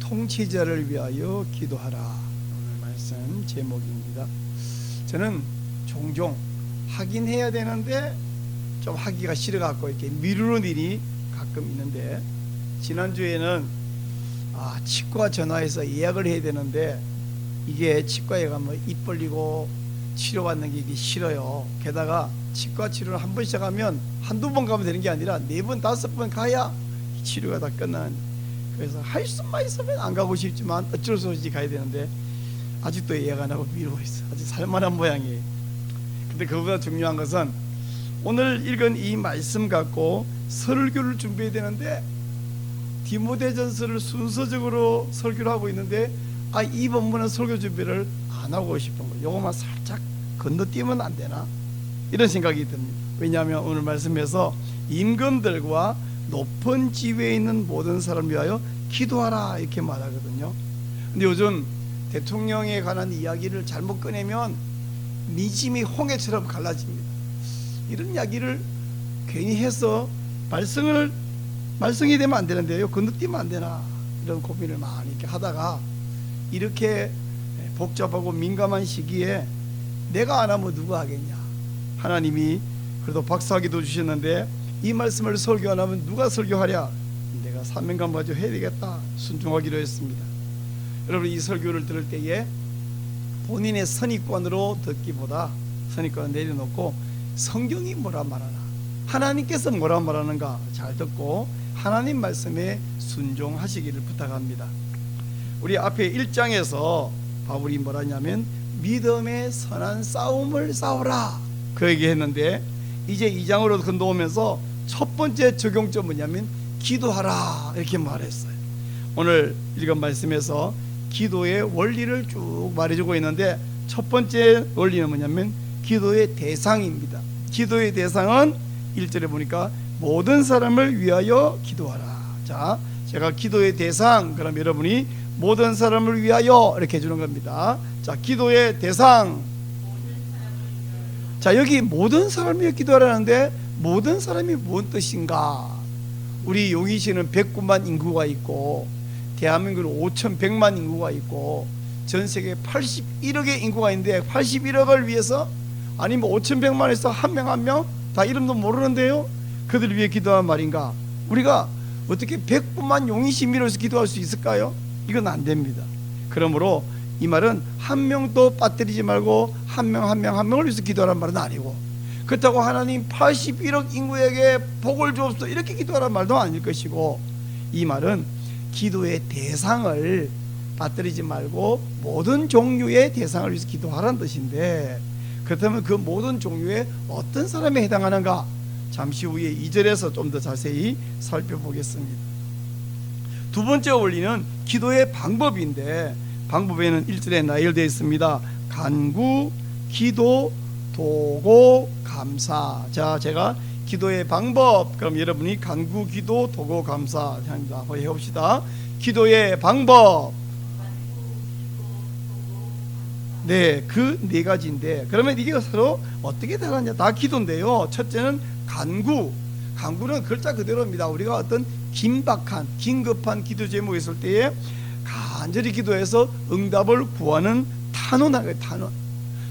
통치자를 위하여 기도하라. 오늘 말씀 제목입니다. 저는 종종 하긴 해야 되는데 좀 하기가 싫어갖고 이렇게 미루는 일이 가끔 있는데, 지난주에는 치과 전화해서 예약을 해야 되는데 이게 치과에 가면 입 벌리고 치료받는 게 이게 싫어요. 게다가 치과 치료를 한 번 시작하면 한두 번 가면 되는 게 아니라 4번, 5번 가야 치료가 다 끝나는. 그래서 할 수만 있으면 안 가고 싶지만 어쩔 수 없이 가야 되는데 아직도 예약 안 하고 미루고 있어. 아직 살만한 모양이에요. 근데 그보다 중요한 것은 오늘 읽은 이 말씀 갖고 설교를 준비해야 되는데 디모데전서를 순서적으로 설교를 하고 있는데 이 본문은 설교 준비를 안 하고 싶은 거예요. 요것만 살짝 건너뛰면 안 되나 이런 생각이 듭니다. 왜냐하면 오늘 말씀에서 임금들과 높은 지위에 있는 모든 사람을 위하여 기도하라 이렇게 말하거든요. 근데 요즘 대통령에 관한 이야기를 잘못 꺼내면 미짐이 홍해처럼 갈라집니다. 이런 이야기를 괜히 해서 말썽이 되면 안 되는데요, 건너뛰면 안 되나 이런 고민을 많이 이렇게 하다가, 이렇게 복잡하고 민감한 시기에 내가 안 하면 누가 하겠냐. 하나님이 그래도 박사기도 주셨는데 이 말씀을 설교 안 하면 누가 설교하랴. 내가 사명감 가지고 해야 되겠다 순종하기로 했습니다. 여러분, 이 설교를 들을 때에 본인의 선입관으로 듣기보다 선입관을 내려놓고 성경이 뭐라 말하나, 하나님께서 뭐라 말하는가 잘 듣고 하나님 말씀에 순종하시기를 부탁합니다. 우리 앞에 1장에서 바울이 뭐라 하냐면 믿음의 선한 싸움을 싸우라 그 얘기했는데, 이제 2장으로 건너오면서 첫 번째 적용점 뭐냐면 기도하라 이렇게 말했어요. 오늘 읽은 말씀에서 기도의 원리를 쭉 말해주고 있는데, 첫 번째 원리는 뭐냐면 기도의 대상입니다. 기도의 대상은 1절에 보니까 모든 사람을 위하여 기도하라. 자, 제가 기도의 대상, 그럼 여러분이 모든 사람을 위하여 이렇게 해주는 겁니다. 자, 기도의 대상. 자, 여기 모든 사람을 위해 기도하라는데 모든 사람이 뭔 뜻인가? 우리 용인시는 109만 인구가 있고 대한민국은 5,100만 인구가 있고 전 세계 81억의 인구가 있는데 81억을 위해서, 아니면 5,100만에서 한 명 한 명 다 이름도 모르는데요, 그들 위해 기도한 말인가? 우리가 어떻게 109만 용인시 민으로서 기도할 수 있을까요? 이건 안 됩니다. 그러므로 이 말은 한 명도 빠뜨리지 말고 한 명 한 명을 위해서 기도하라는 말은 아니고, 그렇다고 하나님 81억 인구에게 복을 주옵소서 이렇게 기도하라는 말도 아닐 것이고, 이 말은 기도의 대상을 빠뜨리지 말고 모든 종류의 대상을 위해서 기도하라는 뜻인데, 그렇다면 그 모든 종류의 어떤 사람에 해당하는가? 잠시 후에 2절에서 좀 더 자세히 살펴보겠습니다. 두 번째 원리는 기도의 방법인데, 방법에는 1절에 나열되어 있습니다. 간구, 기도, 도고, 감사. 자, 제가 기도의 방법, 그럼 여러분이 간구, 기도, 도고, 감사 한번 해봅시다. 기도의 방법, 네, 그 네 가지인데, 그러면 이게 서로 어떻게 다르냐? 다 기도인데요. 첫째는 간구. 간구는 글자 그대로입니다. 우리가 어떤 긴박한, 긴급한 기도 제목이 있을 때에 간절히 기도해서 응답을 구하는 탄원하는 거예요. 탄원.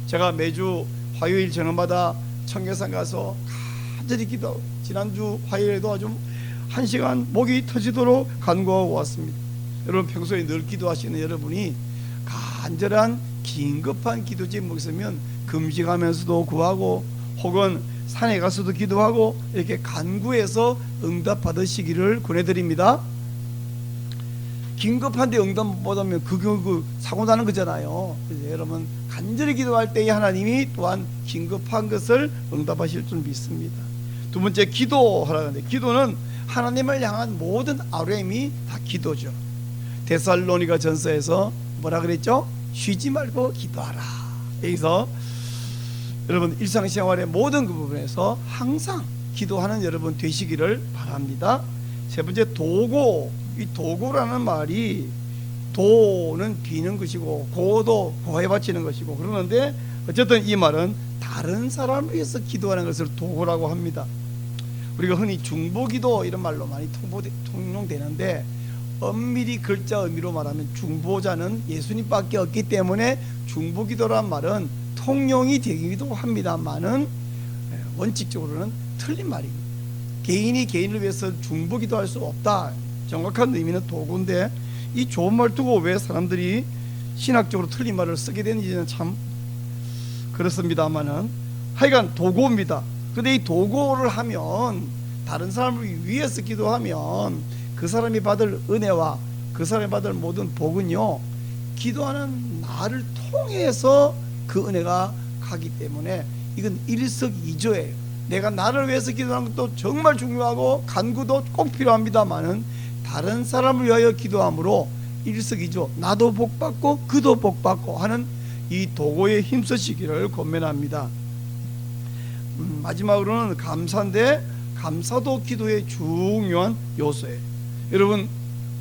제가 매주 화요일 저녁마다 청계산 가서 간절히 기도, 지난주 화요일에도 아주 1시간 목이 터지도록 간구하고 왔습니다. 여러분, 평소에 늘 기도하시는 여러분이 간절한 긴급한 기도 제목이 있으면 금식하면서도 구하고, 혹은 산에 가서도 기도하고, 이렇게 간구해서 응답 받으시기를 권해드립니다. 긴급한데 응답 못 받으면 그 사고 나는 거잖아요. 그래서 여러분, 간절히 기도할 때에 하나님이 또한 긴급한 것을 응답하실 줄 믿습니다. 두 번째, 기도하라는데, 기도는 하나님을 향한 모든 아뢰임이 다 기도죠. 데살로니가 전서에서 뭐라 그랬죠? 쉬지 말고 기도하라. 여기서 여러분 일상생활의 모든 그 부분에서 항상 기도하는 여러분 되시기를 바랍니다. 세 번째, 도고. 이 도고라는 말이, 도는 비는 것이고 고도 고해 바치는 것이고, 그러는데 어쨌든 이 말은 다른 사람을 위해서 기도하는 것을 도고라고 합니다. 우리가 흔히 중보기도 이런 말로 많이 통용되는데, 엄밀히 글자 의미로 말하면 중보자는 예수님밖에 없기 때문에 중보기도란 말은 통용이 되기도 합니다만은 원칙적으로는 틀린 말입니다. 개인이 개인을 위해서 중보기도할 수 없다. 정확한 의미는 도구인데 이 좋은 말 두고 왜 사람들이 신학적으로 틀린 말을 쓰게 되는지는 참 그렇습니다만은 하여간 도구입니다. 근데 이 도구를 하면 다른 사람을 위해서 기도하면 그 사람이 받을 은혜와 그 사람이 받을 모든 복은요, 기도하는 나를 통해서 그 은혜가 가기 때문에 이건 일석이조예요. 내가 나를 위해서 기도하는 것도 정말 중요하고 간구도 꼭 필요합니다만은 다른 사람을 위하여 기도함으로 일석이조, 나도 복받고 그도 복받고 하는 이 도구에 힘쓰시기를 권면합니다. 마지막으로는 감사인데 감사도 기도의 중요한 요소예요. 여러분,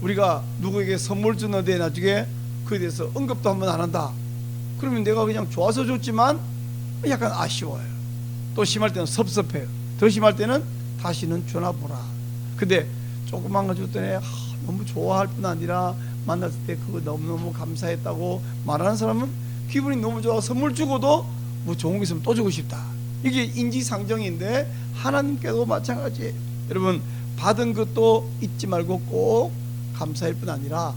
우리가 누구에게 선물 주는데 나중에 그에 대해서 언급도 한번 안 한다. 그러면 내가 그냥 좋아서 줬지만 약간 아쉬워요. 또 심할 때는 섭섭해요. 더 심할 때는 다시는 주나보라. 근데 조그만 거 줬더니 너무 좋아할 뿐 아니라 만났을 때 그거 너무너무 감사했다고 말하는 사람은 기분이 너무 좋아 선물 주고도 뭐 좋은 거 있으면 또 주고 싶다. 이게 인지상정인데 하나님께도 마찬가지예요. 여러분, 받은 것도 잊지 말고 꼭 감사할 뿐 아니라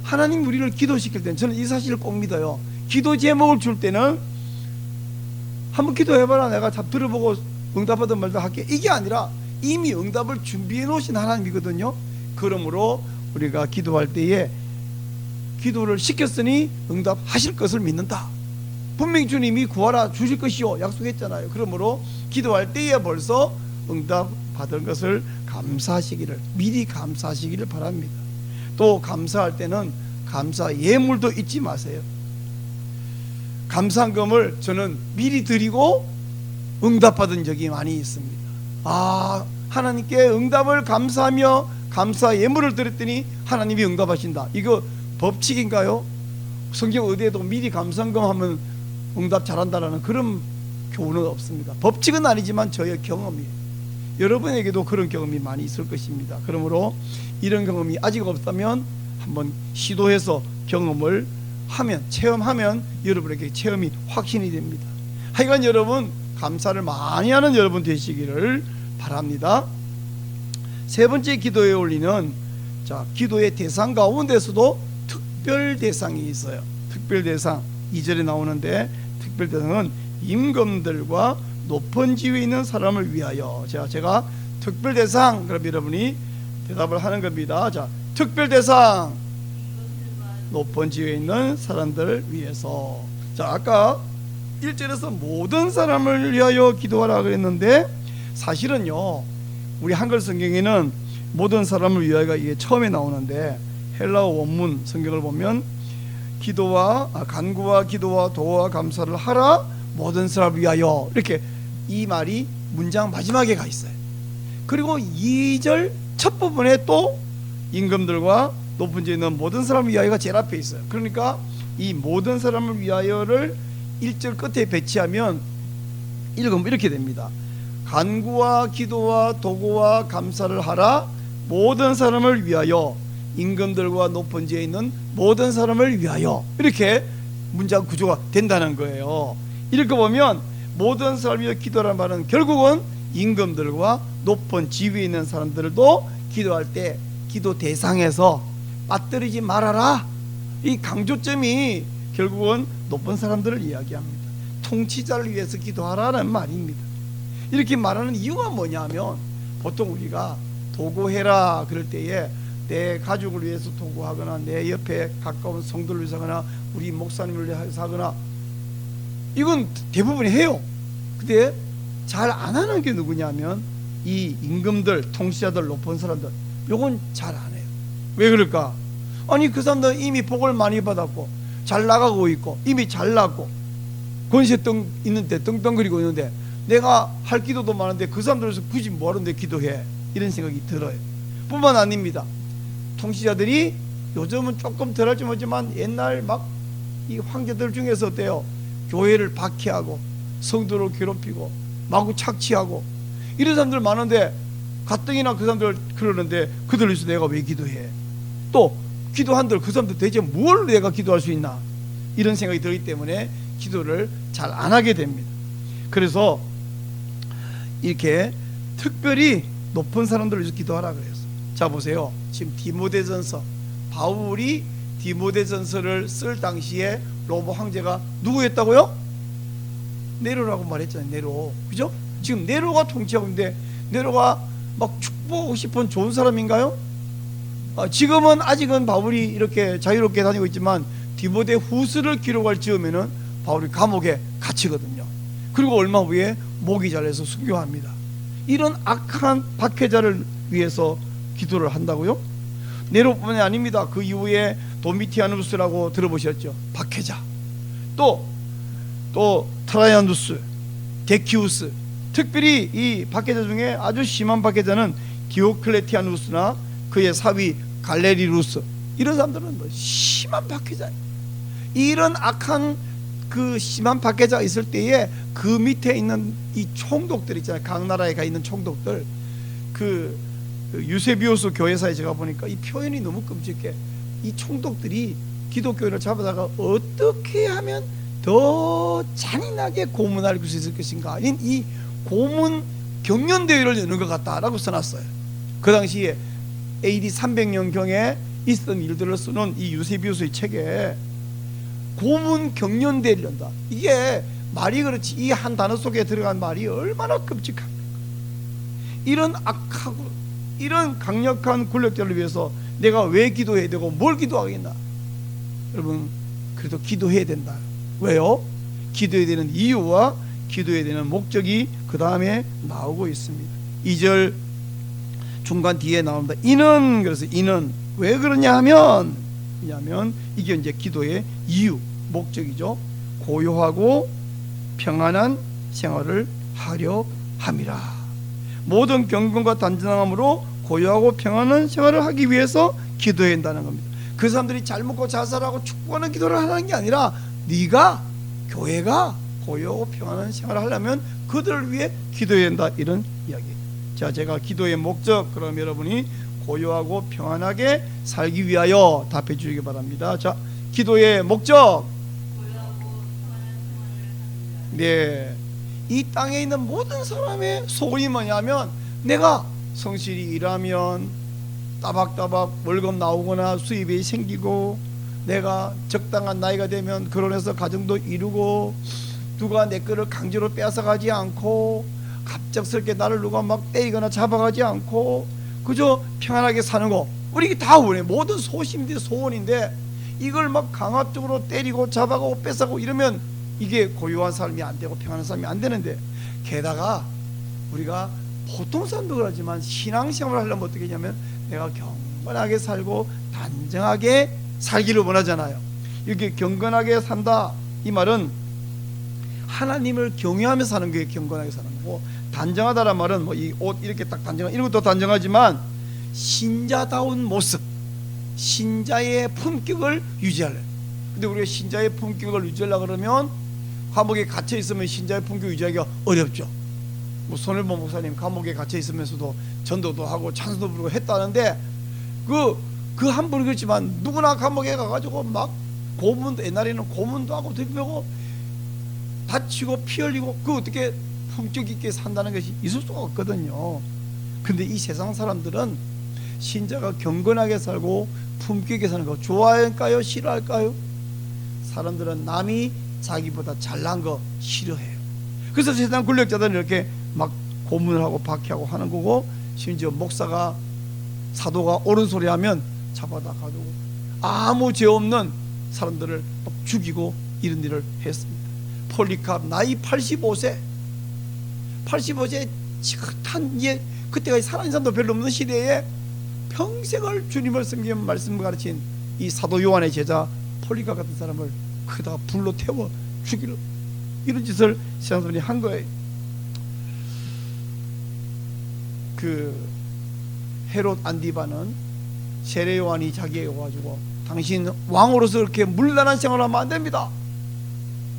하나님 우리를 기도시킬 때는 저는 이 사실을 꼭 믿어요. 기도 제목을 줄 때는 한번 기도해봐라, 내가 다 들어보고 응답받은 말도 할게, 이게 아니라 이미 응답을 준비해 놓으신 하나님이거든요. 그러므로 우리가 기도할 때에 기도를 시켰으니 응답하실 것을 믿는다. 분명히 주님이 구하라 주실 것이요 약속했잖아요. 그러므로 기도할 때에 벌써 응답 받은 것을 감사하시기를, 미리 감사하시기를 바랍니다. 또 감사할 때는 감사 예물도 잊지 마세요. 감사금을 저는 미리 드리고 응답받은 적이 많이 있습니다. 하나님께 응답을 감사하며 감사 예물을 드렸더니 하나님이 응답하신다. 이거 법칙인가요? 성경 어디에도 미리 감사금 하면 응답 잘한다라는 그런 교훈은 없습니다. 법칙은 아니지만 저의 경험이에요. 여러분에게도 그런 경험이 많이 있을 것입니다. 그러므로 이런 경험이 아직 없다면 한번 시도해서 경험을 하면, 체험하면 여러분에게 체험이 확신이 됩니다. 하여간 여러분, 감사를 많이 하는 여러분 되시기를 바랍니다. 세 번째 기도에 올리는 기도의 대상 가운데서도 특별 대상이 있어요. 특별 대상 2절에 나오는데, 특별 대상은 임금들과 높은 지위에 있는 사람을 위하여. 제가 특별 대상, 그럼 여러분이 대답을 하는 겁니다. 특별 대상, 높은 지위에 있는 사람들을 위해서. 아까 1절에서 모든 사람을 위하여 기도하라 그랬는데, 사실은요, 우리 한글 성경에는 모든 사람을 위하여가 이게 처음에 나오는데, 헬라어 원문 성경을 보면 간구와 기도와 도와 감사를 하라 모든 사람을 위하여, 이렇게 이 말이 문장 마지막에 가 있어요. 그리고 2절 첫 부분에 또 임금들과 높은 지에 있는 모든 사람을 위하여가 제일 앞에 있어요. 그러니까 이 모든 사람을 위하여를 1절 끝에 배치하면 읽으면 이렇게 됩니다. 간구와 기도와 도구와 감사를 하라 모든 사람을 위하여, 임금들과 높은 지에 있는 모든 사람을 위하여, 이렇게 문장 구조가 된다는 거예요. 이렇게 보면 모든 사람을 위하여 기도라는 말은 결국은 임금들과 높은 지위에 있는 사람들도 기도할 때 기도 대상에서 빠뜨리지 말아라, 이 강조점이 결국은 높은 사람들을 이야기합니다. 통치자를 위해서 기도하라는 말입니다. 이렇게 말하는 이유가 뭐냐면, 보통 우리가 도구해라 그럴 때에 내 가족을 위해서 도구하거나 내 옆에 가까운 성도를 위해서 하거나 우리 목사님을 위해서 하거나 이건 대부분 해요. 근데 잘 안 하는 게 누구냐면 이 임금들, 통치자들, 높은 사람들, 요건 잘 안 해요. 왜 그럴까? 아니, 그 사람들은 이미 복을 많이 받았고 잘 나가고 있고 이미 잘났고 권세 있는데 떵떵거리고 있는데 내가 할 기도도 많은데 그 사람들에서 굳이 뭐하는데 기도해, 이런 생각이 들어요. 뿐만 아닙니다. 통치자들이 요즘은 조금 덜 할지 모르지만 옛날 막 이 황제들 중에서 어때요? 교회를 박해하고 성도를 괴롭히고 마구 착취하고 이런 사람들 많은데 가뜩이나 그 사람들 그러는데 그들 위해서 내가 왜 기도해? 또 기도한들 그 사람들 대체 뭘 내가 기도할 수 있나, 이런 생각이 들기 때문에 기도를 잘 안 하게 됩니다. 그래서 이렇게 특별히 높은 사람들을 위해서 기도하라 그랬어요. 자 보세요. 지금 디모데전서, 바울이 디모데전서를 쓸 당시에 로마 황제가 누구였다고요? 네로라고 말했잖아요. 네로. 그죠? 지금 네로가 통치하고 있는데 네로가 막 축복하고 싶은 좋은 사람인가요? 지금은 아직은 바울이 이렇게 자유롭게 다니고 있지만 디모데 후서를 기록할 즈음에는 바울이 감옥에 갇히거든요. 그리고 얼마 후에 목이 잘려서 순교합니다. 이런 악한 박해자를 위해서 기도를 한다고요? 네로뿐만이 아닙니다. 그 이후에 도미티아누스라고 들어보셨죠? 박해자. 또 트라이아누스, 데키우스. 특별히 이 박해자 중에 아주 심한 박해자는 디오클레티아누스나 그의 사위 갈레리루스, 이런 사람들은 뭐 심한 박해자예요. 이런 악한 그 심한 박해자가 있을 때에 그 밑에 있는 이 총독들 있잖아요. 각 나라에 가 있는 총독들, 그 유세비우스 교회사에 제가 보니까 이 표현이 너무 끔찍해. 이 총독들이 기독교인을 잡아다가 어떻게 하면 더 잔인하게 고문할 수 있을 것인가, 이 고문 경연대회를 여는 것 같다라고 써놨어요. 그 당시에 AD 300년경에 있었던 일들을 쓰는 이 유세비우스의 책에 고문 경연대회를 연다. 이게 말이 그렇지, 이 한 단어 속에 들어간 말이 얼마나 끔찍합니까? 이런 악하고 이런 강력한 권력자를 위해서 내가 왜 기도해야 되고 뭘 기도하겠나? 여러분, 그래도 기도해야 된다. 왜요? 기도해야 되는 이유와 기도해야 되는 목적이 그 다음에 나오고 있습니다. 2절 중간 뒤에 나옵니다. 이는, 그래서 이는 왜 그러냐 하면, 이게 이제 기도의 이유, 목적이죠. 고요하고 평안한 생활을 하려 함이라. 모든 경건과 단정함으로 고요하고 평안한 생활을 하기 위해서 기도해야 한다는 겁니다. 그 사람들이 잘 먹고 잘 살라고 축복하는 기도를 하는 게 아니라, 네가, 교회가 고요하고 평안한 생활을 하려면 그들을 위해 기도해야 한다, 이런 이야기. 자, 제가 기도의 목적, 그럼 여러분이 고요하고 평안하게 살기 위하여 답해 주시기 바랍니다. 자, 기도의 목적. 네, 이 땅에 있는 모든 사람의 소원이 뭐냐면, 내가 성실히 일하면 따박따박 월급 나오거나 수입이 생기고, 내가 적당한 나이가 되면 결혼해서 가정도 이루고, 누가 내 거를 강제로 빼앗아가지 않고, 갑작스럽게 나를 누가 막 때리거나 잡아가지 않고, 그저 평안하게 사는 거, 우리 다 원해. 모든 소심들의 소원인데, 이걸 막 강압적으로 때리고 잡아가고 뺏어가고 이러면 이게 고요한 삶이 안 되고 평안한 삶이 안 되는데, 게다가 우리가 보통 사람도 그러지만 신앙생활을 하려면 어떻게 하냐면, 내가 경건하게 살고 단정하게 살기를 원하잖아요. 이렇게 경건하게 산다, 이 말은 하나님을 경외하며 사는 게 경건하게 사는 거고, 단정하다란 말은 뭐 이 옷 이렇게 딱 단정한, 이런 것도 단정하지만 신자다운 모습, 신자의 품격을 유지하려. 근데 우리가 신자의 품격을 유지하려고 그러면 감옥에 갇혀 있으면 신자의 품격 유지하기가 어렵죠. 뭐 손일보 목사님 감옥에 갇혀 있으면서도 전도도 하고 찬송도 부르고 했다는데, 그 한 분이 그렇지만 누구나 감옥에 가가지고 막 고문도, 옛날에는 고문도 하고 들고 다치고 피 흘리고, 그 어떻게 품격 있게 산다는 것이 있을 수가 없거든요. 근데 이 세상 사람들은 신자가 경건하게 살고 품격 있게 사는 거 좋아할까요? 싫어할까요? 사람들은 남이 자기보다 잘난 거 싫어해요. 그래서 세상 권력자들은 이렇게 막 고문을 하고 박해하고 하는 거고, 심지어 목사가, 사도가 옳은 소리 하면 잡아다 가두고 아무 죄 없는 사람들을 막 죽이고 이런 일을 했습니다. 폴리캅 나이 85세 지긋한, 그때까지 살아있는 사람도 별로 없는 시대에 평생을 주님을 섬기는 말씀을 가르친 이 사도 요한의 제자 폴리캅 같은 사람을 그다가 불로 태워 죽이는, 이런 짓을 세상 사람들이 한 거예요. 그 헤롯 안디바는 세례 요한이 자기에게 와가지고, 당신 왕으로서 이렇게 물란한 생활을 하면 안 됩니다.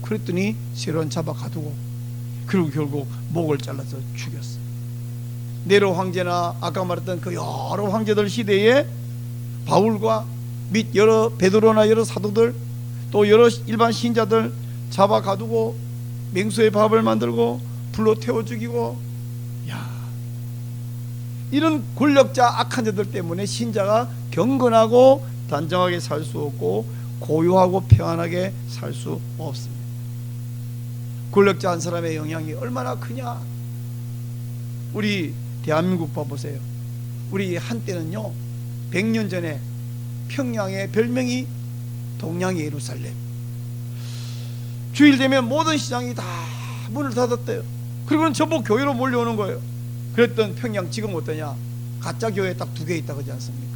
그랬더니 세례 요한 잡아 가두고, 그리고 결국 목을 잘라서 죽였어요. 네로 황제나 아까 말했던 그 여러 황제들 시대에 바울과 및 여러 베드로나 여러 사도들 또 여러 일반 신자들 잡아 가두고 맹수의 밥을 만들고 불로 태워 죽이고, 야, 이런 권력자 악한 자들 때문에 신자가 경건하고 단정하게 살 수 없고 고요하고 평안하게 살 수 없습니다. 권력자 한 사람의 영향이 얼마나 크냐. 우리 대한민국 봐보세요. 우리 한때는요 100년 전에 평양의 별명이 동양의 예루살렘. 주일 되면 모든 시장이 다 문을 닫았대요. 그리고는 전부 교회로 몰려오는 거예요. 그랬던 평양 지금 어떠냐? 가짜 교회 딱 2개 있다 그러지 않습니까?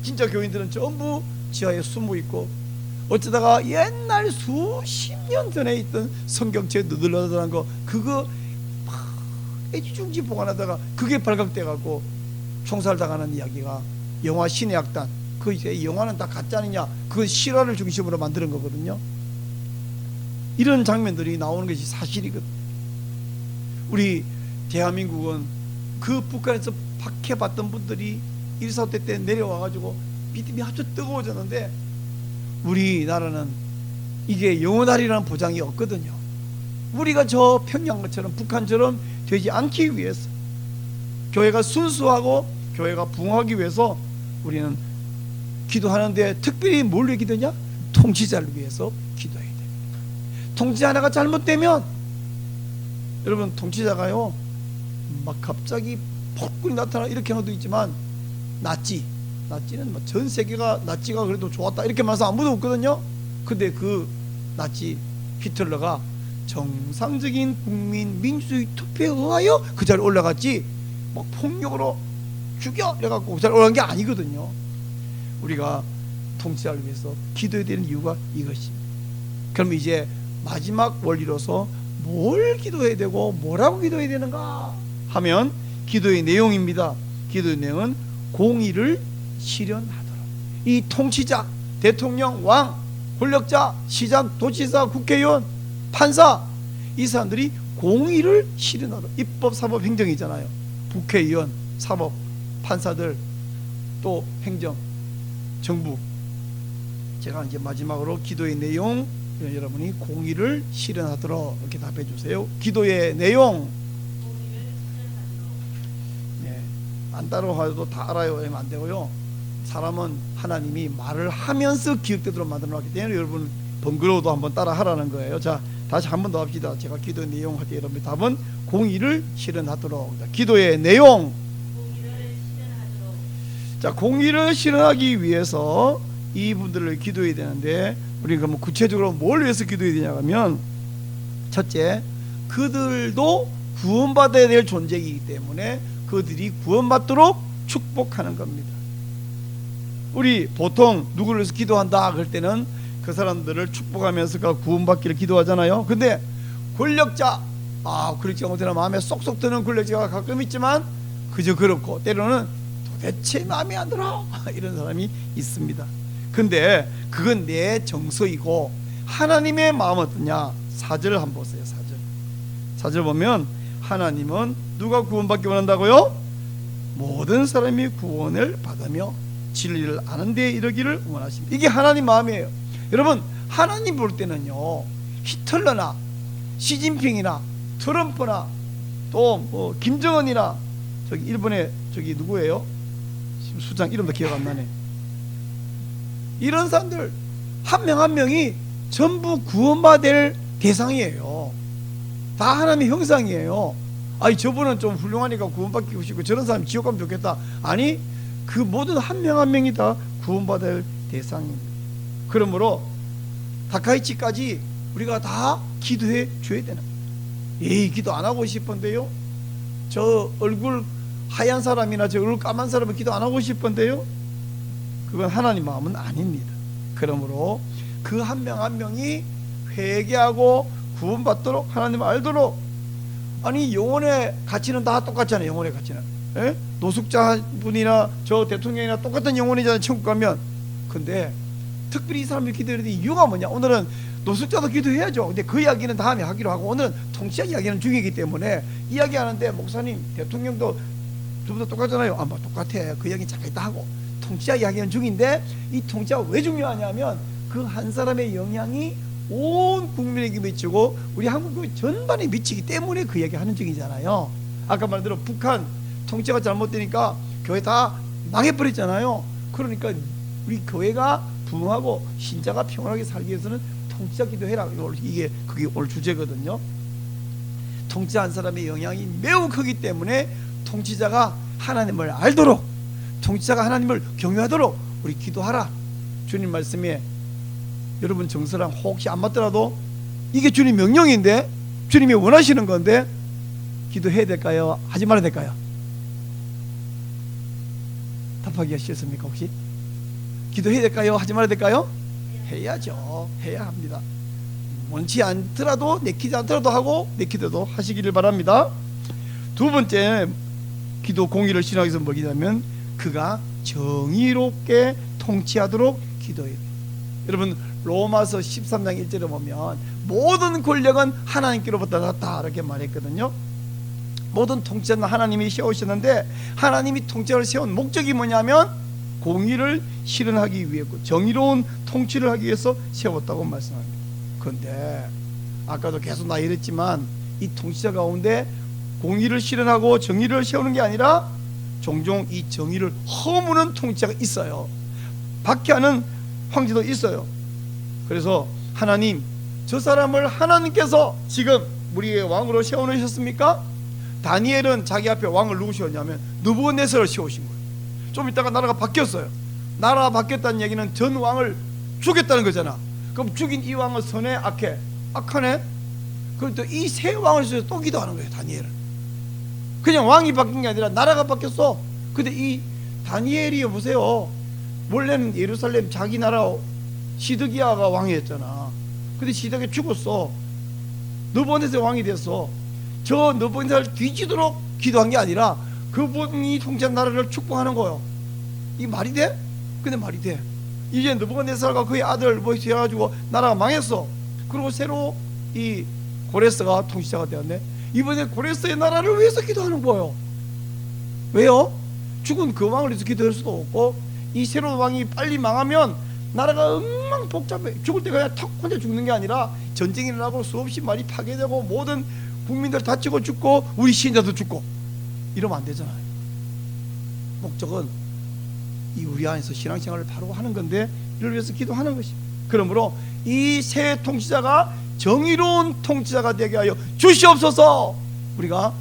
진짜 교인들은 전부 지하에 숨어 있고, 어쩌다가 옛날 수십 년 전에 있던 성경책 느들느들한 거 그거 막 애지중지 보관하다가 그게 발각돼 갖고 총살당하는 이야기가 영화 신의 악단, 그 이제 영화는 다 가짜 아니냐, 그건 실화를 중심으로 만드는 거거든요. 이런 장면들이 나오는 것이 사실이거든. 우리 대한민국은 그 북한에서 박해받던 분들이 1.4대 때 내려와가지고 믿음이 아주 뜨거워졌는데, 우리나라는 이게 영원하리라는 보장이 없거든요. 우리가 저 평양처럼 북한처럼 되지 않기 위해서, 교회가 순수하고 교회가 부흥하기 위해서 우리는 기도하는데 특별히 뭘 위해 기도냐? 통치자를 위해서 기도해야 됩니다. 통치자 하나가 잘못되면, 여러분 통치자가요 막 갑자기 폭군이 나타나 이렇게 하는 것도 있지만, 나치는 뭐 전 세계가 나치가 그래도 좋았다 이렇게 말해서 아무도 없거든요. 근데 그 나치 히틀러가 정상적인 국민 민주주의 투표에 의하여 그 자리에 올라갔지 막 폭력으로 죽여 이래갖고 그 자리에 올라간 게 아니거든요. 우리가 통치자를 위해서 기도해야 되는 이유가 이것입니다. 그럼 이제 마지막 원리로서 뭘 기도해야 되고 뭐라고 기도해야 되는가 하면 기도의 내용입니다. 기도의 내용은 공의를 실현하도록. 이 통치자, 대통령, 왕, 권력자, 시장, 도지사, 국회의원, 판사, 이 사람들이 공의를 실현하도록. 입법, 사법, 행정이잖아요. 국회의원, 사법, 판사들, 또 행정, 정부. 제가 이제 마지막으로 기도의 내용, 여러분이 공의를 실현하도록 이렇게 답해 주세요. 기도의 내용. 네, 안 따라와도 다 알아요 하면 안 되고요. 사람은 하나님이 말을 하면서 기억되도록 만들어 놨기 때문에 여러분 번거로워도 한번 따라 하라는 거예요. 자, 다시 한 번 더 합시다. 제가 기도의 내용 할 때 여러분 답은 공의를 실현하도록. 기도의 내용. 자, 공의를 실현하기 위해서 이분들을 기도해야 되는데, 우리가 뭐 구체적으로 뭘 위해서 기도해야 되냐 하면, 첫째, 그들도 구원받아야 될 존재이기 때문에 그들이 구원받도록 축복하는 겁니다. 우리 보통 누구를 위해서 기도한다 그럴 때는 그 사람들을 축복하면서 구원받기를 기도하잖아요. 근데 권력자, 권력자가 못해나 마음에 쏙쏙 드는 권력자가 가끔 있지만 그저 그렇고, 때로는 도대체 마음에 안 들어 이런 사람이 있습니다. 근데 그건 내 정서이고, 하나님의 마음은 어떠냐? 4절 한번 보세요. 4절 보면 하나님은 누가 구원받기 원한다고요? 모든 사람이 구원을 받으며 진리를 아는 데에 이르기를 원하십니다. 이게 하나님 마음이에요. 여러분, 하나님 볼 때는요 히틀러나 시진핑이나 트럼프나 또 뭐 김정은이나 저기 일본의 저기 누구예요? 수장 이름도 기억 안 나네. 이런 사람들 한 명 한 명이 전부 구원받을 대상이에요. 다 하나님의 형상이에요. 아니 저분은 좀 훌륭하니까 구원받기고 싶고 저런 사람 지옥 가면 좋겠다. 아니, 그 모든 한 명 한 명이 다 구원받을 대상입니다. 그러므로 다카이치까지 우리가 다 기도해 줘야 되는 거예요. 에이, 기도 안 하고 싶은데요? 저 얼굴 하얀 사람이나 저 얼굴 까만 사람은 기도 안 하고 싶은데요? 그건 하나님 마음은 아닙니다. 그러므로 그 한 명 한 명이 회개하고 구원받도록, 하나님 알도록. 아니 영혼의 가치는 다 똑같잖아요. 영혼의 가치는 노숙자 분이나 저 대통령이나 똑같은 영혼이잖아요. 천국 가면. 근데 특별히 이 사람이 기도해야 되는 이유가 뭐냐? 오늘은 노숙자도 기도해야죠. 근데 그 이야기는 다음에 하기로 하고, 오늘은 통치자 이야기는 중요하기 때문에 이야기하는데, 목사님 대통령도 두 분 다 똑같잖아요. 뭐 똑같아. 그 이야기 잠깐 있다 하고, 통치자 이야기하는 중인데, 이 통치자가 왜 중요하냐면 그 한 사람의 영향이 온 국민에게 미치고 우리 한국 전반에 미치기 때문에 그 이야기 하는 중이잖아요. 아까 말대로 북한 통치가 잘못되니까 교회 다 망해버렸잖아요. 그러니까 우리 교회가 부흥하고 신자가 평안하게 살기 위해서는 통치자 기도해라. 그게 오늘 주제거든요. 통치자 한 사람의 영향이 매우 크기 때문에 통치자가 하나님을 알도록, 통치자가 하나님을 경외하도록 우리 기도하라. 주님 말씀에 여러분 정서랑 혹시 안 맞더라도 이게 주님 명령인데, 주님이 원하시는 건데 기도해야 될까요? 하지 말아야 될까요? 답하기가 싫습니까? 혹시? 기도해야 될까요? 하지 말아야 될까요? 해야죠. 해야 합니다. 원치 않더라도, 내키지 않더라도 하고, 내키더라도 하시기를 바랍니다. 두 번째 기도 공의를 신앙하기 위해서 뭐냐면 그가 정의롭게 통치하도록 기도해야 돼요. 여러분 로마서 13장 1절에 보면 모든 권력은 하나님께로부터 났다 이렇게 말했거든요. 모든 통치자는 하나님이 세우셨는데, 하나님이 통치를 세운 목적이 뭐냐면 공의를 실현하기 위해서, 정의로운 통치를 하기 위해서 세웠다고 말씀합니다. 그런데 아까도 계속 나열했지만 이 통치자 가운데 공의를 실현하고 정의를 세우는 게 아니라 종종 이 정의를 허무는 통치자가 있어요. 박해하는 황제도 있어요. 그래서 하나님, 저 사람을 하나님께서 지금 우리의 왕으로 세워놓으셨습니까? 다니엘은 자기 앞에 왕을 누구 세웠냐면 느부갓네살을 세우신 거예요. 좀 있다가 나라가 바뀌었어요. 나라가 바뀌었다는 얘기는 전 왕을 죽였다는 거잖아. 그럼 죽인 이 왕은 선해, 악해? 악하네. 그럼 또 이 새 왕을 세워서 또 기도하는 거예요. 다니엘은 그냥 왕이 바뀐 게 아니라 나라가 바뀌었어. 근데 이 다니엘이 보세요, 원래는 예루살렘 자기 나라 시드기야가 왕이었잖아. 근데 시드기야 죽었어. 느부갓네살 왕이 됐어. 저 느부갓네살 뒤지도록 기도한 게 아니라 그분이 통치한 나라를 축복하는 거예요. 이 말이 돼? 근데 말이 돼. 이제 느부갓네살과 그의 아들 뭐 해가지고 나라가 망했어. 그리고 새로 이 고레스가 통치자가 되었네. 이번에 고레스의 나라를 위해서 기도하는 거예요. 왜요? 죽은 그 왕을 위해서 기도할 수도 없고, 이 새로운 왕이 빨리 망하면 나라가 엉망복잡해. 죽을 때 그냥 턱 혼자 죽는 게 아니라 전쟁이 일어나고 수없이 많이 파괴되고 모든 국민들 다치고 죽고 우리 신자도 죽고 이러면 안 되잖아요. 목적은 이 우리 안에서 신앙생활을 바로 하는 건데, 이를 위해서 기도하는 것입니다. 그러므로 이 새 통치자가 정의로운 통치자가 되게 하여 주시옵소서, 우리가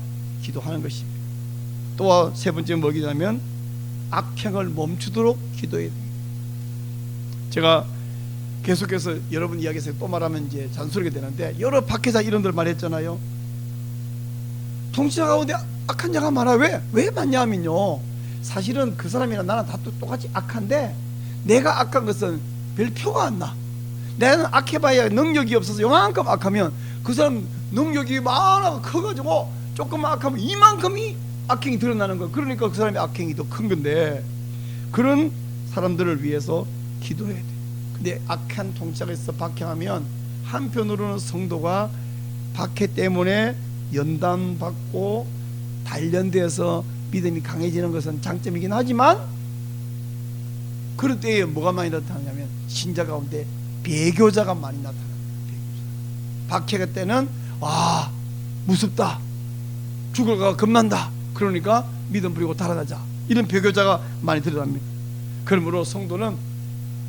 기도하는 것입니다. 또 세 번째 뭐냐면 악행을 멈추도록 기도해야 됩니다. 제가 계속해서 여러분 이야기에서 또 말하면 이제 잔소리가 되는데, 여러 박해자 이런들 말했잖아요. 통치자 가운데 악한 자가 많아. 왜 많냐 하면요, 사실은 그 사람이랑 나랑 다 똑같이 악한데 내가 악한 것은 별 표가 안 나. 나는 악해봐야 능력이 없어서 요만큼 악하면 그 사람 능력이 많아 커가지고 조금만 악하면 이만큼이 악행이 드러나는 거예요. 그러니까 그 사람의 악행이 더 큰 건데, 그런 사람들을 위해서 기도해야 돼. 근데 악한 통치자가 있어 박해하면 한편으로는 성도가 박해 때문에 연단받고 단련돼서 믿음이 강해지는 것은 장점이긴 하지만, 그럴 때에 뭐가 많이 나타나냐면 신자 가운데 배교자가 많이 나타나요. 박해가 때는 무섭다, 죽을까 겁난다, 그러니까 믿음 버리고 달아나자, 이런 배교자가 많이 드러납니다. 그러므로 성도는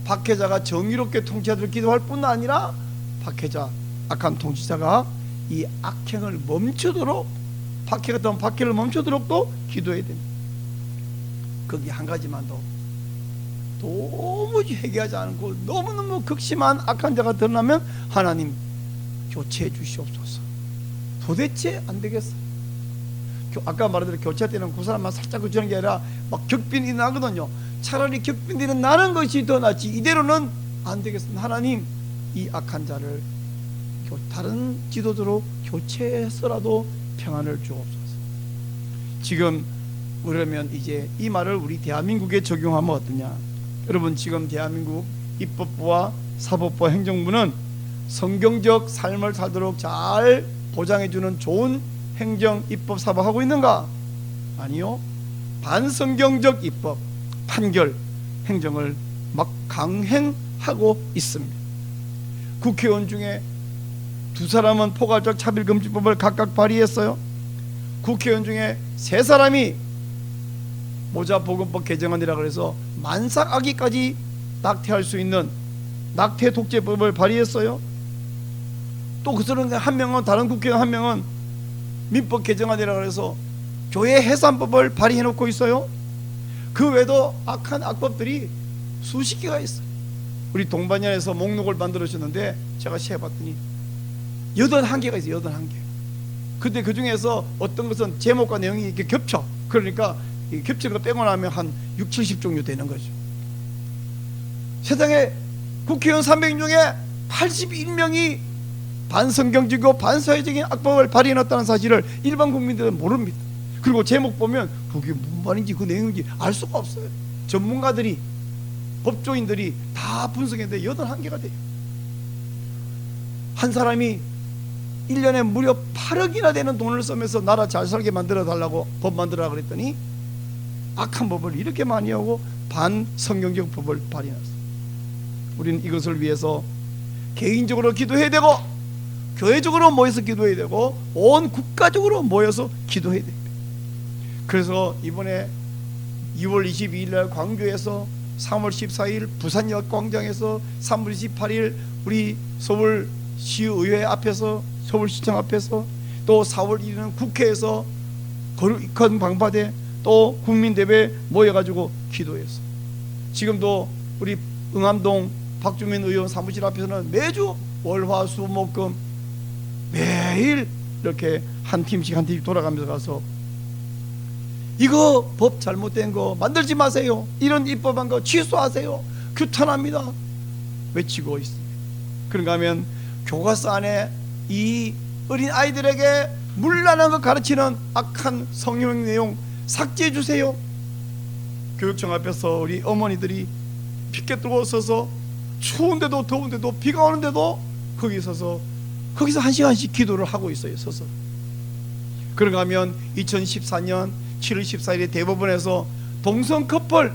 박해자가 정의롭게 통치하도록 기도할 뿐 아니라 박해자, 악한 통치자가 이 악행을 멈추도록, 박해가 되면 박해를 멈추도록 또 기도해야 됩니다. 거기 한 가지만 더, 도무지 회개하지 않고 너무너무 극심한 악한 자가 드러나면 하나님 교체해 주시옵소서. 도대체 안 되겠어. 아까 말한 대로 교체할 때는 그 사람만 살짝 교체하는 게 아니라 막 격변이 나거든요. 차라리 격변이 나는 것이 더 낫지, 이대로는 안 되겠습니다. 하나님, 이 악한 자를 다른 지도자로 교체해서라도 평안을 주옵소서. 지금 그러면 이제 이 말을 우리 대한민국에 적용하면 어떠냐? 여러분, 지금 대한민국 입법부와 사법부와 행정부는 성경적 삶을 살도록 잘 보장해주는 좋은 행정, 입법, 사법하고 있는가? 아니요. 반성경적 입법, 판결, 행정을 막 강행하고 있습니다. 국회의원 중에 두 사람은 포괄적 차별금지법을 각각 발의했어요. 국회의원 중에 세 사람이 모자보건법 개정안이라 그래서 만삭아기까지 낙태할 수 있는 낙태 독재법을 발의했어요. 또 그 사람 한 명은, 다른 국회의원 한 명은 민법 개정안이라 그래서 교회 해산법을 발의해 놓고 있어요. 그 외에도 악한 악법들이 수십 개가 있어요. 우리 동반연에서 목록을 만들어 주셨는데 제가 세봤더니 81개가 있어요. 81개. 근데 그 중에서 어떤 것은 제목과 내용이 이렇게 겹쳐. 그러니까 겹치는 거 빼고 나면 한 60, 70종류 되는 거죠. 세상에 국회의원 300명 중에 81명이 반성경적이고 반사회적인 악법을 발의해놨다는 사실을 일반 국민들은 모릅니다. 그리고 제목 보면 그게 무슨 말인지 그 내용인지 알 수가 없어요. 전문가들이, 법조인들이 다 분석했는데 81개가 돼요. 한 사람이 1년에 무려 8억이나 되는 돈을 쓰면서 나라 잘 살게 만들어 달라고 법 만들어라 그랬더니 악한 법을 이렇게 많이 하고 반성경적 법을 발의했어요. 우리는 이것을 위해서 개인적으로 기도해야 되고 교회적으로 모여서 기도해야 되고 온 국가적으로 모여서 기도해야 됩니다. 그래서 이번에 2월 22일 날 광주에서, 3월 14일 부산역 광장에서, 3월 28일 우리 서울시의회 앞에서, 서울시청 앞에서, 또 4월 1일은 국회에서 거룩한 방파대 또 국민대회 모여가지고 기도했어. 지금도 우리 응암동 박주민 의원 사무실 앞에서는 매주 월화수목금 매일 이렇게 한 팀씩 돌아가면서 가서 이거 법 잘못된 거 만들지 마세요, 이런 입법한 거 취소하세요, 규탄합니다 외치고 있습니다. 그런가 하면 교과서 안에 이 어린 아이들에게 문란한 거 가르치는 악한 성경 내용 삭제해 주세요. 교육청 앞에서 우리 어머니들이 피켓 들고 서서 추운데도 더운데도 비가 오는데도 거기 서서 거기서 1시간씩 기도를 하고 있어요. 서서. 그런가 하면 2014년 7월 14일에 대법원에서 동성 커플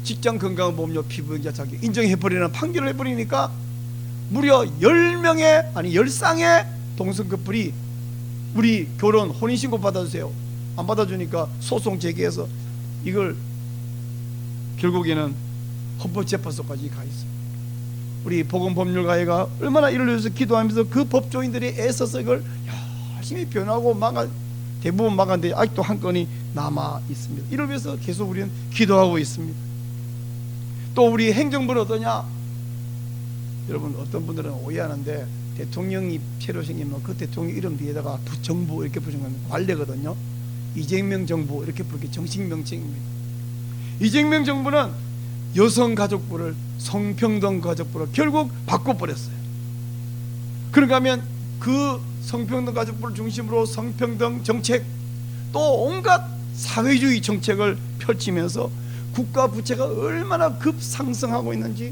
직장건강보험료 피부응자 자격 인정해버리는 판결을 해버리니까 무려 10명의 아니 10쌍의 동성 커플이 우리 결혼 혼인신고 받아주세요, 안 받아주니까 소송 제기해서 이걸 결국에는 헌법재판소까지 가 있어요. 우리 보건법률가회가 얼마나 이를 위해서 기도하면서 그 법조인들이 애써서 이걸 열심히 변하고 대부분 막았는데 아직도 한 건이 남아 있습니다. 이를 위해서 계속 우리는 기도하고 있습니다. 또 우리 행정부는 어떠냐? 여러분 어떤 분들은 오해하는데 대통령이 새로 생기면 그 대통령 이름 뒤에다가 정부 이렇게 부르면 관례거든요. 이재명 정부 이렇게 부르게 정식 명칭입니다. 이재명 정부는 여성가족부를 성평등가족부로 결국 바꿔버렸어요. 그런가 하면 그 성평등가족부를 중심으로 성평등 정책 또 온갖 사회주의 정책을 펼치면서 국가 부채가 얼마나 급상승하고 있는지,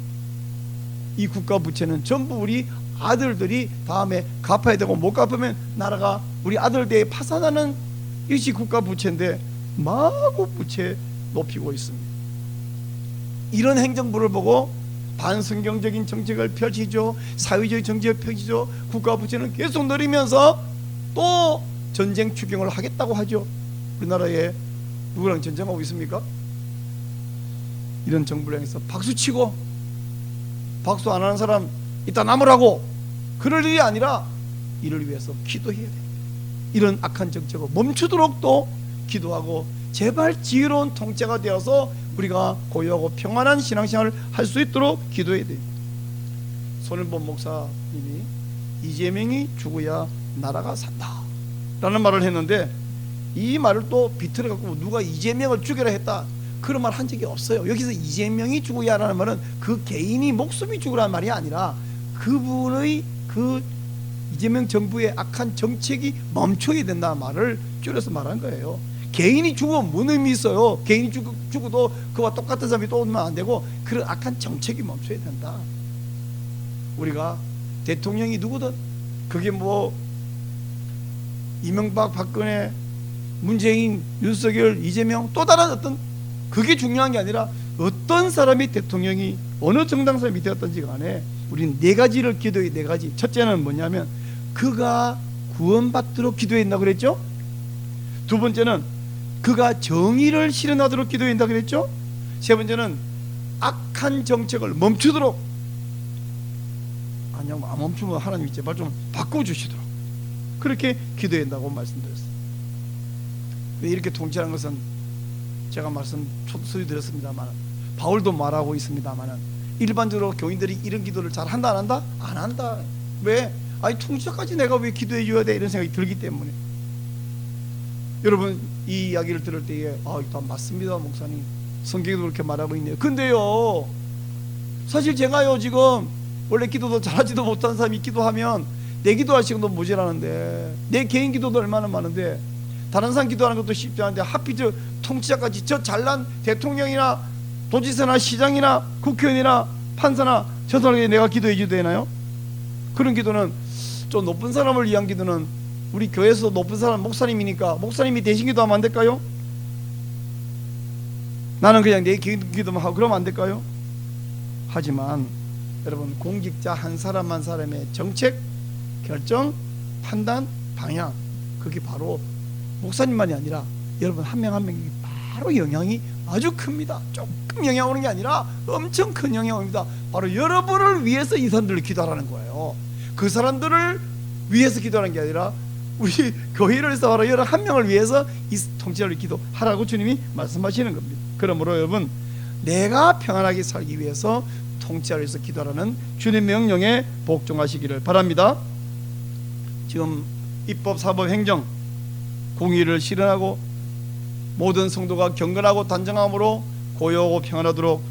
이 국가 부채는 전부 우리 아들들이 다음에 갚아야 되고 못 갚으면 나라가 우리 아들들에 파산하는 이것이 국가 부채인데 마구 부채 높이고 있습니다. 이런 행정부를 보고 반성경적인 정책을 펼치죠, 사회주의 정책을 펼치죠, 국가 부채는 계속 늘리면서 또 전쟁 추경을 하겠다고 하죠. 우리나라에 누구랑 전쟁하고 있습니까? 이런 정부를 향해서 박수치고 박수 안 하는 사람 이따 남으라고 그럴 일이 아니라 이를 위해서 기도해야 됩니다. 이런 악한 정책을 멈추도록 또 기도하고 제발 지혜로운 통치가 되어서 우리가 고요하고 평안한 신앙생활을 할 수 있도록 기도해야 됩니다. 손일본 목사님이 이재명이 죽어야 나라가 산다 라는 말을 했는데 이 말을 또 비틀어 갖고 누가 이재명을 죽여라 했다 그런 말 한 적이 없어요. 여기서 이재명이 죽어야 라는 말은 그 개인이 목숨이 죽으라는 말이 아니라 그분의 그 이재명 정부의 악한 정책이 멈춰야 된다는 말을 줄여서 말한 거예요. 개인이 죽으면 뭔 의미 있어요? 개인이 죽어도 그와 똑같은 사람이 또 오면 안 되고 그런 악한 정책이 멈춰야 된다. 우리가 대통령이 누구든 그게 뭐 이명박, 박근혜, 문재인, 윤석열, 이재명 또 다른 어떤 그게 중요한 게 아니라 어떤 사람이 대통령이 어느 정당 사람이 되었든지 간에 우리는 네 가지를 기도해. 네 가지. 첫째는 뭐냐면 그가 구원받도록 기도했나 그랬죠. 두 번째는 그가 정의를 실현하도록 기도한다 그랬죠. 세 번째는 악한 정책을 멈추도록, 아니요 안 멈추면 하나님이 제발 좀 바꿔주시도록 그렇게 기도한다고 말씀드렸어요. 왜 이렇게 통치하는 것은 제가 말씀 초두서히 드렸습니다만 바울도 말하고 있습니다만 일반적으로 교인들이 이런 기도를 잘 한다 안 한다? 안 한다. 왜? 아니 통치자까지 내가 왜 기도해 줘야 돼? 이런 생각이 들기 때문에. 여러분 이 이야기를 들을 때에 다 맞습니다 목사님, 성경에도 그렇게 말하고 있네요. 근데요 사실 제가요 지금 원래 기도도 잘하지도 못한 사람이 기도하면 내 기도할 시간도 모자라는데, 내 개인 기도도 얼마나 많은데, 다른 사람 기도하는 것도 쉽지 않은데 하필 저 통치자까지, 저 잘난 대통령이나 도지사나 시장이나 국회의원이나 판사나 저 사람에게 내가 기도해 줘도 되나요? 그런 기도는, 좀 높은 사람을 위한 기도는 우리 교회에서 높은 사람 목사님이니까 목사님이 대신 기도하면 안 될까요? 나는 그냥 내 기도만 하고 그러면 안 될까요? 하지만 여러분 공직자 한 사람 한 사람의 정책, 결정, 판단, 방향, 그게 바로 목사님만이 아니라 여러분 한 명 한 명이 바로 영향이 아주 큽니다. 조금 영향 오는 게 아니라 엄청 큰 영향 옵니다. 바로 여러분을 위해서 이 사람들을 기도하라는 거예요. 그 사람들을 위해서 기도하는 게 아니라 우리 교회를 해서 바로 여러분 한 명을 위해서 이 통치자를 기도하라고 주님이 말씀하시는 겁니다. 그러므로 여러분 내가 평안하게 살기 위해서 통치자를 위해서 기도하라는 주님 명령에 복종하시기를 바랍니다. 지금 입법, 사법, 행정 공의를 실현하고 모든 성도가 경건하고 단정함으로 고요하고 평안하도록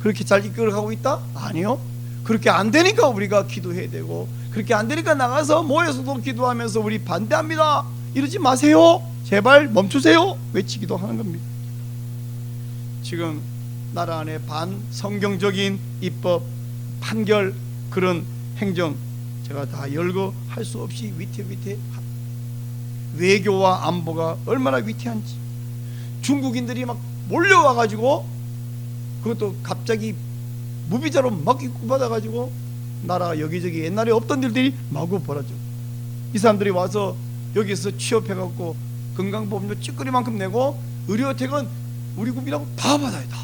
그렇게 잘 이끌어가고 있다? 아니요. 그렇게 안 되니까 우리가 기도해야 되고, 그렇게 안 되니까 나가서 모여서도 기도하면서 우리 반대합니다 이러지 마세요. 제발 멈추세요 외치기도 하는 겁니다. 지금 나라 안에 반성경적인 입법, 판결, 그런 행정 제가 다 열거할 수 없이 위태위태. 외교와 안보가 얼마나 위태한지, 중국인들이 막 몰려와가지고 그것도 갑자기 무비자로 막 입구받아가지고 나라가 여기저기 옛날에 없던 일들이 마구 벌어져. 이 사람들이 와서 여기서 취업해갖고 건강보험료 찌꺼리만큼 내고 의료혜택은 우리 국민하고 다 받아야 다.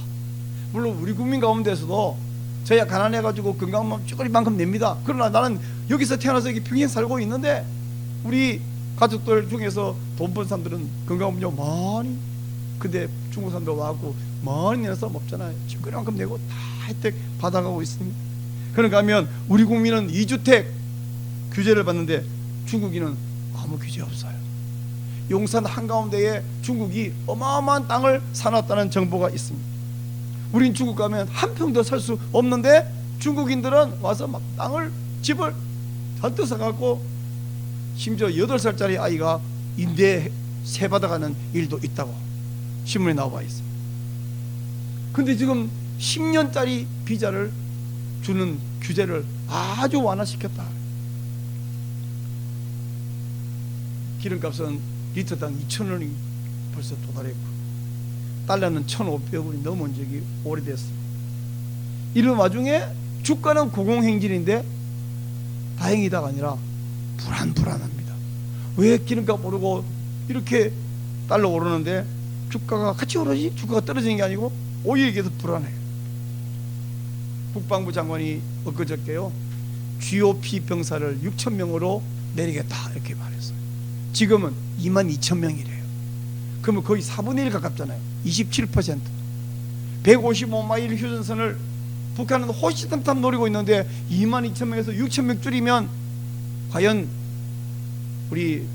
물론 우리 국민 가운데서도 저야 가난해가지고 건강보험 찌꺼리만큼 냅니다. 그러나 나는 여기서 태어나서 여기 평생 살고 있는데 우리 가족들 중에서 돈 번 사람들은 건강보험료 많이, 근데 중국 사람들 와갖고 많이 내는 사람 없잖아요. 찌꺼리만큼 내고 다 혜택 받아가고 있습니다. 그러니까 하면 우리 국민은 2주택 규제를 받는데 중국인은 아무 규제 없어요. 용산 한가운데에 중국이 어마어마한 땅을 사놨다는 정보가 있습니다. 우린 중국 가면 한 평도 살 수 없는데 중국인들은 와서 막 땅을, 집을 잔뜩 사갖고 심지어 8살짜리 아이가 임대세 받아가는 일도 있다고 신문에 나와 있어요. 근데 지금 10년짜리 비자를 주는 규제를 아주 완화시켰다. 기름값은 리터당 2,000원이 벌써 도달했고 달러는 1,500원이 넘은 적이 오래됐어요. 이런 와중에 주가는 고공행진인데 다행이다가 아니라 불안합니다. 왜 기름값 오르고 이렇게 달러 오르는데 주가가 같이 오르지? 주가가 떨어지는 게 아니고 오히려 이게 더 불안해요. 국방부 장관이 엊그저께요 GOP 병사를 6,000명으로 내리겠다 이렇게 말했어요. 지금은 22,000명이래요. 그러면 거의 4분의 1 가깝잖아요. 27%. 155마일 휴전선을 북한은 호시탐탐 노리고 있는데 22,000명에서 6,000명 줄이면 과연 우리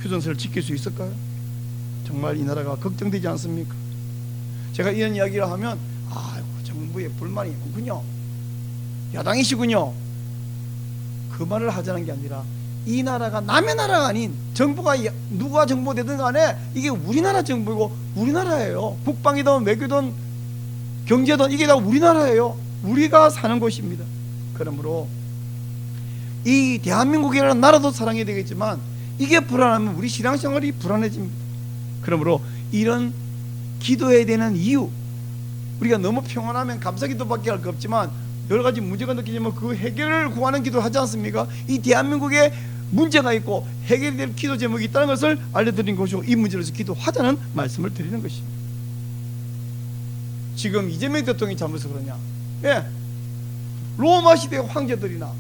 휴전선을 지킬 수 있을까요? 정말 이 나라가 걱정되지 않습니까? 제가 이런 이야기를 하면 아이고 정부에 불만이 있군요, 야당이시군요, 그 말을 하자는 게 아니라 이 나라가 남의 나라가 아닌, 정부가 누가 정부되든 간에 이게 우리나라 정부이고 우리나라예요. 국방이든 외교든 경제든 이게 다 우리나라예요. 우리가 사는 곳입니다. 그러므로 이 대한민국이라는 나라도 사랑해야 되겠지만 이게 불안하면 우리 신앙생활이 불안해집니다. 그러므로 이런 기도해야 되는 이유, 우리가 너무 평안하면 감사기도밖에 할 거 없지만 여러 가지 문제가 느껴지면 그 해결을 구하는 기도를 하지 않습니까? 이 대한민국에 문제가 있고 해결될 기도 제목이 있다는 것을 알려드린 것이고 이 문제로 해서 기도하자는 말씀을 드리는 것입니다. 지금 이재명 대통령이 잘못해서 그러냐? 예, 로마 시대 황제들이나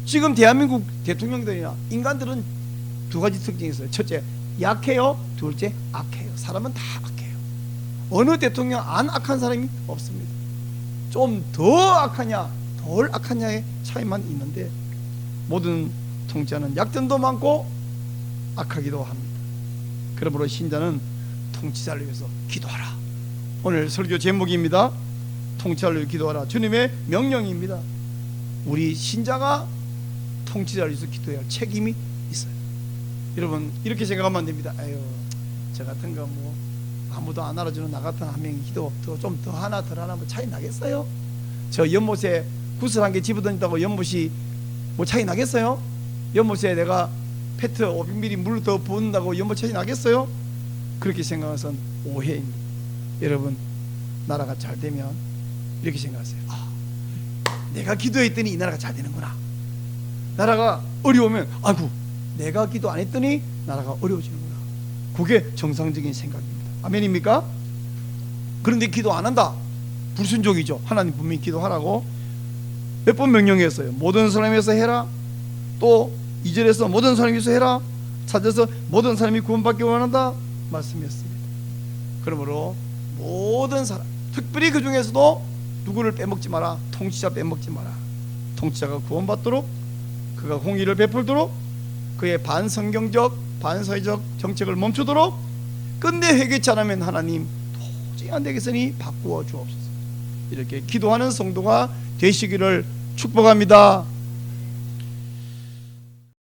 지금 대한민국 대통령들이나 인간들은 두 가지 특징이 있어요. 첫째, 약해요. 둘째, 악해요. 사람은 다 악해요. 어느 대통령 안 악한 사람이 없습니다. 좀 더 악하냐 덜 악하냐의 차이만 있는데 모든 통치자는 약점도 많고 악하기도 합니다. 그러므로 신자는 통치자를 위해서 기도하라. 오늘 설교 제목입니다. 통치자를 위해 기도하라. 주님의 명령입니다. 우리 신자가 통치자를 위해서 기도해야 할 책임이 있어요. 여러분 이렇게 생각하면 안 됩니다. 아유, 저 같은 거 뭐 아무도 안 알아주는 나 같은 한 명이 기도 좀 더 하나 덜 하나 뭐 차이 나겠어요? 저 연못에 구슬 한 개 집어던진다고 연못이 뭐 차이 나겠어요? 연못에 내가 페트 500ml 물 더 부은다고 연못 차이 나겠어요? 그렇게 생각해서는 오해입니다. 여러분 나라가 잘 되면 이렇게 생각하세요. 아, 내가 기도했더니 이 나라가 잘 되는구나. 나라가 어려우면 아이고 내가 기도 안 했더니 나라가 어려워지는구나. 그게 정상적인 생각입니다. 아멘입니까? 그런데 기도 안 한다. 불순종이죠. 하나님 분명히 기도하라고 몇 번 명령했어요. 모든 사람이 위해서 해라. 또 2절에서 모든 사람이 위해서 해라. 찾아서 모든 사람이 구원받기 원한다 말씀이었습니다. 그러므로 모든 사람, 특별히 그 중에서도 누구를 빼먹지 마라. 통치자 빼먹지 마라. 통치자가 구원받도록 그가 공의를 베풀도록 그의 반성경적 반사회적 정책을 멈추도록 끝내 회개치 않으면 하나님 도저히 안 되겠으니 바꾸어 주옵소서. 이렇게 기도하는 성도가 되시기를 축복합니다.